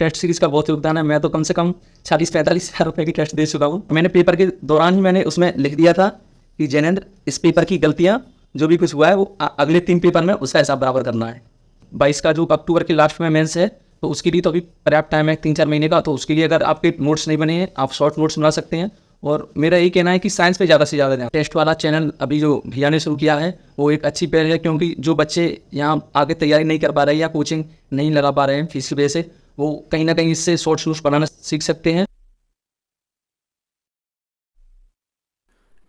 Test series का बहुत योगदान है। मैं तो कम से कम 40-45 हज़ार रुपये की टेस्ट दे चुका हूँ। मैंने पेपर के दौरान ही मैंने उसमें लिख दिया था कि जैनेंद्र, इस पेपर की गलतियाँ जो भी कुछ हुआ है वो अगले 3 पेपर में उसका हिसाब बराबर करना है। 22 का जो अक्टूबर के लास्ट में मेंस है, तो उसके लिए तो अभी पर्याप्त टाइम है 3-4 महीने का। तो उसके लिए अगर आपके नोट्स नहीं बने हैं, आप शॉर्ट नोट्स बना सकते हैं। और मेरा यही कहना है कि साइंस पे ज़्यादा से ज़्यादा ध्यान। टेस्ट वाला चैनल अभी जो भैया ने शुरू किया है वो एक अच्छी पहल है, क्योंकि जो बच्चे यहाँ आगे तैयारी नहीं कर पा रहे हैं या कोचिंग नहीं लगा पा रहे हैं फीस की वजह से, वो कहीं ना कहीं इससे शॉर्ट नोट्स बनाना सीख सकते हैं।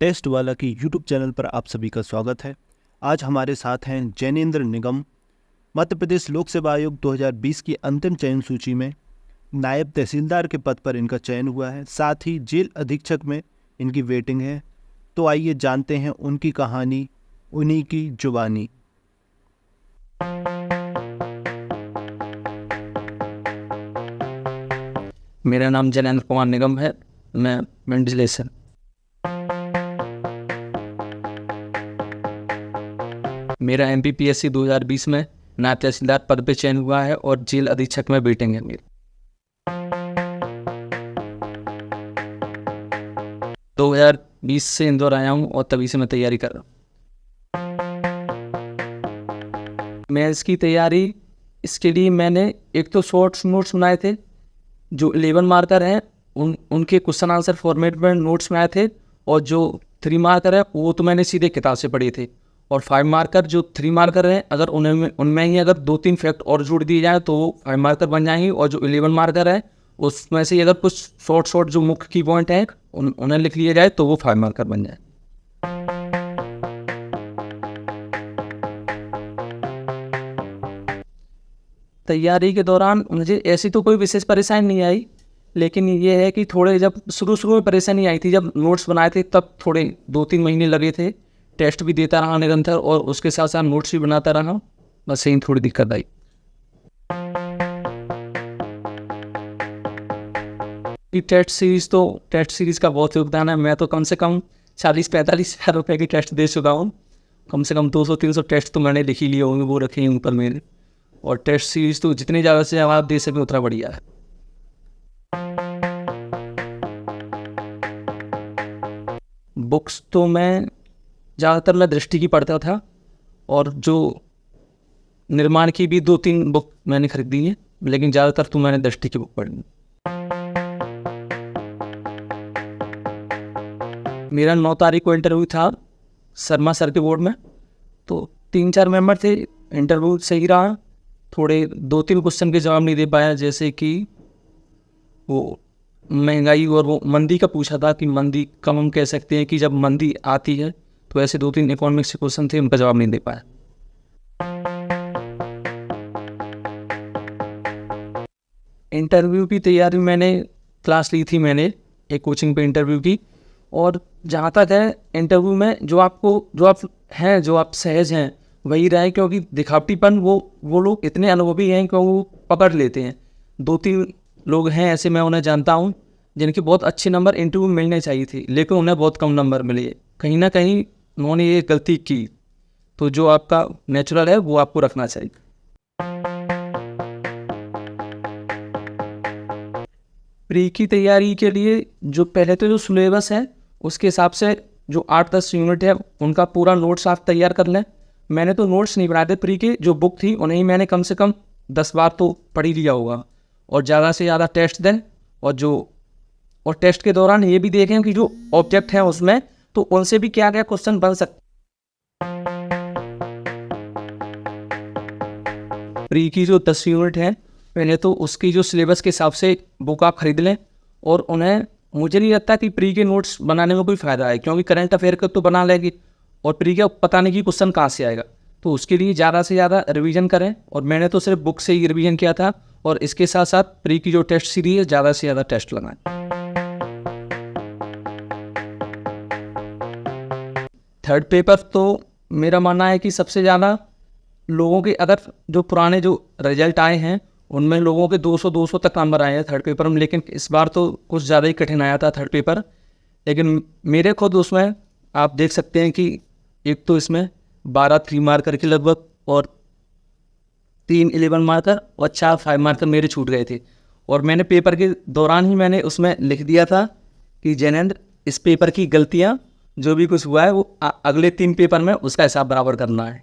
टेस्ट वाला की यूट्यूब चैनल पर आप सभी का स्वागत है। आज हमारे साथ हैं जैनेंद्र निगम। मध्य प्रदेश लोक सेवा आयोग 2020 की अंतिम चयन सूची में नायब तहसीलदार के पद पर इनका चयन हुआ है। साथ ही जेल अधीक्षक में इनकी वेटिंग है। तो आइए जानते हैं उनकी कहानी, उन्हीं की जुबानी। मेरा नाम जैनेंद्र कुमार निगम है। मैं वेंटिलेशन। मेरा MPPSC 2020 में नायब तहसीलदार पद पे चयन हुआ है और जेल अधीक्षक में वेटिंग है मेरी। 2020 से इंदौर आया हूँ और तभी से मैं तैयारी कर रहा हूँ। मैं इसकी तैयारी इसके लिए मैंने एक तो शॉर्ट नोट्स बनाए थे जो 11 मार्कर हैं, उनके क्वेश्चन आंसर फॉर्मेट में नोट्स बनाए थे। और जो 3 मार्कर है वो तो मैंने सीधे किताब से पढ़े थे। और 5 मार्कर जो 3 मार्कर हैं, अगर उनमें ही अगर 2-3 फैक्ट और जोड़ दिए जाए तो वो 5 मार्कर बन जाएंगे। और जो 11 मार्कर है उसमें से अगर कुछ शॉर्ट जो मुख्य की पॉइंट हैं उन्हें लिख लिया जाए तो वो 5 मार्कर बन जाए। तैयारी के दौरान मुझे ऐसी तो कोई विशेष परेशानी नहीं आई, लेकिन ये है कि थोड़े जब शुरू में परेशानी आई थी, जब नोट्स बनाए थे तब थोड़े 2-3 महीने लगे थे। टेस्ट भी देता रहा निरंतर और उसके साथ साथ नोट्स भी बनाता रहा, बस यही थोड़ी दिक्कत आई। टेस्ट सीरीज़ का बहुत योगदान है। मैं तो कम से कम 40-45 हज़ार रुपये की टेस्ट दे चुका हूँ। कम से कम 200-300 टेस्ट तो मैंने लिख ही लिए होंगे, वो रखे हैं ऊपर मेरे। और टेस्ट सीरीज़ तो जितनी ज़्यादा से ज़्यादा आप दे सकें उतना बढ़िया है। बुक्स तो मैं ज़्यादातर दृष्टि की पढ़ता था, और जो निर्माण की भी 2-3 बुक मैंने खरीदी है, लेकिन ज़्यादातर तो मैंने दृष्टि की बुक पढ़ी। मेरा 9 तारीख को इंटरव्यू था शर्मा सर के बोर्ड में। तो 3-4 मेंबर थे, इंटरव्यू सही रहा। थोड़े 2-3 क्वेश्चन के जवाब नहीं दे पाया, जैसे कि वो महंगाई और वो मंदी का पूछा था कि मंदी कब हम कह सकते हैं कि जब मंदी आती है, तो ऐसे 2-3 इकोनॉमिक्स के क्वेश्चन थे, उनका जवाब नहीं दे पाया। इंटरव्यू की तैयारी मैंने क्लास ली थी, मैंने एक कोचिंग पे इंटरव्यू की। और जहाँ तक है इंटरव्यू में जो आप सहज हैं वही रहे, क्योंकि दिखावटीपन वो लोग इतने अनुभवी हैं कि वो पकड़ लेते हैं। 2-3 लोग हैं ऐसे, मैं उन्हें जानता हूँ, जिनके बहुत अच्छे नंबर इंटरव्यू में मिलने चाहिए थे, लेकिन उन्हें बहुत कम नंबर मिले। कहीं ना कहीं उन्होंने ये गलती की। तो जो आपका नेचुरल है वो आपको रखना चाहिए। प्री की तैयारी के लिए जो पहले तो जो सिलेबस है उसके हिसाब से जो 8-10 यूनिट है उनका पूरा नोट्स आप तैयार कर लें। मैंने तो नोट्स नहीं बनाए थे प्री के, जो बुक थी उन्हें ही मैंने कम से कम 10 बार तो पढ़ ही लिया होगा। और ज़्यादा से ज़्यादा टेस्ट दें, और टेस्ट के दौरान ये भी देखें कि जो ऑब्जेक्ट हैं उसमें तो उनसे भी क्या क्या क्वेश्चन बन सकते। प्री की जो 10 यूनिट है, पहले तो उसकी जो सिलेबस के हिसाब से बुक आप खरीद लें। और उन्हें, मुझे नहीं लगता कि प्री के नोट्स बनाने में कोई फ़ायदा है, क्योंकि करंट अफेयर का तो बना लेगी और प्री का पता नहीं कि क्वेश्चन कहाँ से आएगा। तो उसके लिए ज़्यादा से ज़्यादा रिवीजन करें। और मैंने तो सिर्फ बुक से ही रिवीजन किया था, और इसके साथ साथ प्री की जो टेस्ट सीरीज है ज़्यादा से ज़्यादा टेस्ट लगाएं। थर्ड पेपर तो मेरा मानना है कि सबसे ज़्यादा लोगों के, अगर जो पुराने जो रिजल्ट आए हैं उनमें लोगों के 200 तक नंबर आए हैं थर्ड पेपर में। लेकिन इस बार तो कुछ ज़्यादा ही कठिन आया था थर्ड पेपर। लेकिन मेरे खुद उसमें आप देख सकते हैं कि एक तो इसमें 12 3 मार्कर के लगभग, और 3 11 मार्कर और 4 5 मार्कर मेरे छूट गए थे। और मैंने पेपर के दौरान ही मैंने उसमें लिख दिया था कि जैनेंद्र, इस पेपर की गलतियाँ जो भी कुछ हुआ है वो अगले 3 पेपर में उसका हिसाब बराबर करना है।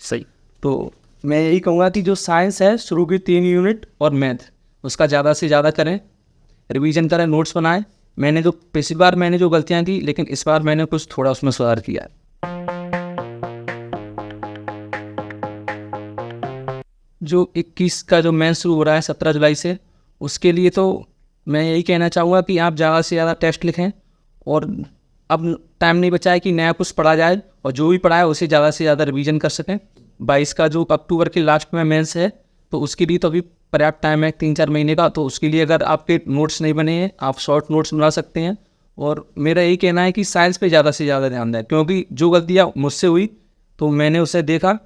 सही। तो मैं यही कहूँगा कि जो साइंस है शुरू की 3 यूनिट और मैथ उसका ज़्यादा से ज़्यादा करें, रिवीजन करें, नोट्स बनाएं। मैंने जो पिछली बार मैंने जो गलतियाँ की, लेकिन इस बार मैंने कुछ थोड़ा उसमें सुधार किया है। जो 21 का जो मेंस शुरू हो रहा है 17 जुलाई से, उसके लिए तो मैं यही कहना चाहूँगा कि आप ज़्यादा से ज़्यादा टेस्ट लिखें और अब टाइम नहीं बचा है कि नया कुछ पढ़ा जाए, और जो भी पढ़ा है उसे ज़्यादा से ज़्यादा रिवीजन कर सकें। 22 का जो अक्टूबर के लास्ट में मेंस है, तो उसके लिए तो अभी पर्याप्त टाइम है 3-4 महीने का। तो उसके लिए अगर आपके नोट्स नहीं बने हैं, आप शॉर्ट नोट्स बना सकते हैं। और मेरा यही कहना है कि साइंस पे ज़्यादा से ज़्यादा ध्यान दें, क्योंकि जो गलतियाँ मुझसे हुई तो मैंने उसे देखा।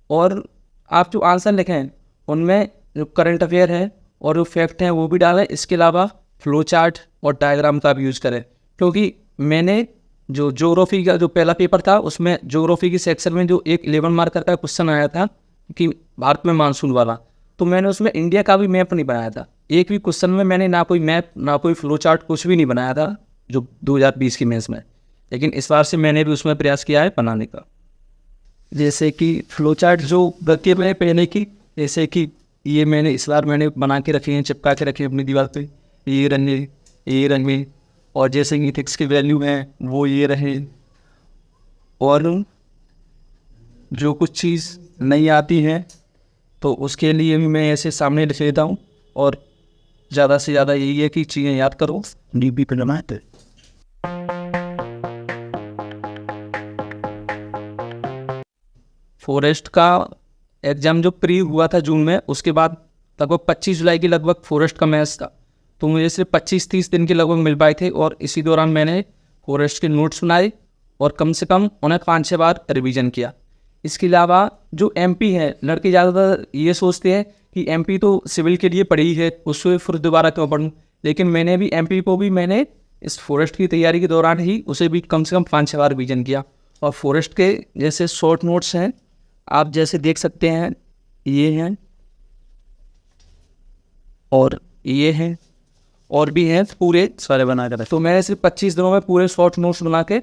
और आप जो आंसर लिखें उनमें जो करंट अफेयर है और जो फैक्ट हैं वो भी डालें। इसके अलावा फ्लो चार्ट और डायग्राम का भी यूज़ करें, क्योंकि मैंने जो ज्योग्राफी का जो पहला पेपर था उसमें ज्योग्राफी की सेक्शन में जो एक 11 मार्कर का क्वेश्चन आया था कि भारत में मानसून वाला, तो मैंने उसमें इंडिया का भी मैप नहीं बनाया था। एक भी क्वेश्चन में मैंने ना कोई मैप ना कोई फ्लो चार्ट कुछ भी नहीं बनाया था जो 2020 की मेंस में। लेकिन इस बार से मैंने भी उसमें प्रयास किया है बनाने का। जैसे कि फ्लो चार्ट जो गलती मैंने पहले की, जैसे कि ये मैंने इस बार मैंने बना के रखे हैं, चिपका के रखे हैं अपनी दीवार पे, ये रंग में। और जैसे कि इथिक्स की वैल्यू हैं वो ये रहे। और जो कुछ चीज़ नहीं आती है तो उसके लिए भी मैं ऐसे सामने लिख लेता हूँ। और ज़्यादा से ज़्यादा यही है कि चीज़ें याद करो। डीपी पे नमाते। फॉरेस्ट का एग्ज़ाम जो प्री हुआ था जून में, उसके बाद लगभग 25 जुलाई के लगभग फॉरेस्ट का मैच था, तो मुझे सिर्फ 25-30 दिन के लगभग मिल पाए थे। और इसी दौरान मैंने फॉरेस्ट के नोट्स बनाए और कम से कम उन्हें 5-6 बार रिवीजन किया। इसके अलावा जो एमपी है, लड़के ज़्यादातर ये सोचते हैं कि एमपी तो सिविल के लिए पढ़ी है, उससे फिर दोबारा क्यों पढ़ूँ। लेकिन मैंने भी एमपी को भी मैंने इस फॉरेस्ट की तैयारी के दौरान ही उसे भी कम से कम 5-6 बार रिवीजन किया। और फॉरेस्ट के जैसे शॉर्ट नोट्स हैं, आप जैसे देख सकते हैं, ये हैं और ये हैं और भी हैं पूरे सारे बना कर। तो मैंने सिर्फ 25 दिनों में पूरे शॉर्ट नोट्स बना के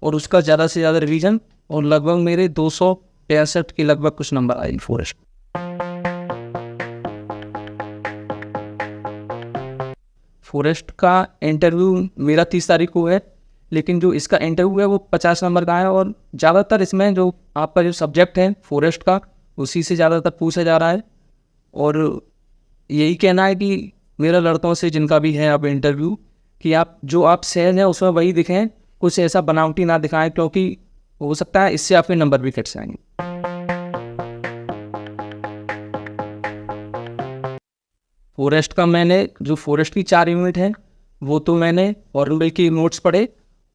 और उसका ज़्यादा से ज़्यादा रिवीजन, और लगभग मेरे 263 के लगभग कुछ नंबर आए फॉरेस्ट। फॉरेस्ट का इंटरव्यू मेरा 30 तारीख को है, लेकिन जो इसका इंटरव्यू है वो 50 नंबर का है। और ज़्यादातर इसमें जो आपका जो सब्जेक्ट है फॉरेस्ट का, उसी से ज़्यादातर पूछा जा रहा है। और यही कहना है कि मेरा लड़कों से जिनका भी है अब इंटरव्यू, कि आप जो आप सहज हैं उसमें वही दिखें, कुछ ऐसा बनावटी ना दिखाएं, क्योंकि हो सकता है इससे आपके नंबर भी कट जाएंगे। फॉरेस्ट का मैंने जो फॉरेस्ट की 4 यूनिट हैं वो तो मैंने और के नोट्स पढ़े,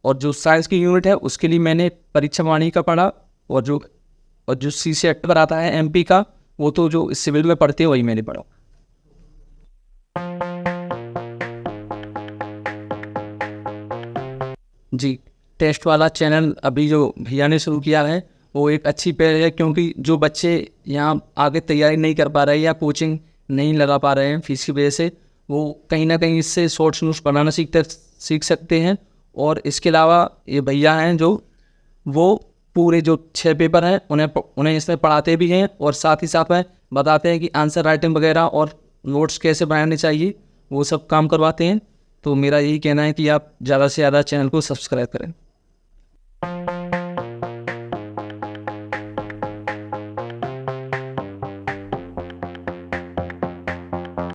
और जो साइंस की यूनिट है उसके लिए मैंने परीक्षा वाणी का पढ़ा, और जो CCET पर आता है MP का, वो तो जो सिविल में पढ़ते हैं वही मैंने पढ़ा। जी, टेस्ट वाला चैनल अभी जो भैया ने शुरू किया है वो एक अच्छी पहल है, क्योंकि जो बच्चे यहाँ आगे तैयारी नहीं कर पा रहे या कोचिंग नहीं लगा पा रहे हैं फीस की वजह से, वो कहीं ना कहीं इससे शॉर्ट्स नोट्स बनाना सीख सकते हैं। और इसके अलावा ये भैया हैं जो वो पूरे जो 6 पेपर हैं उन्हें इसमें पढ़ाते भी हैं, और साथ ही साथ में बताते हैं कि आंसर राइटिंग वगैरह और नोट्स कैसे बनाने चाहिए, वो सब काम करवाते हैं। तो मेरा यही कहना है कि आप ज़्यादा से ज़्यादा चैनल को सब्सक्राइब करें।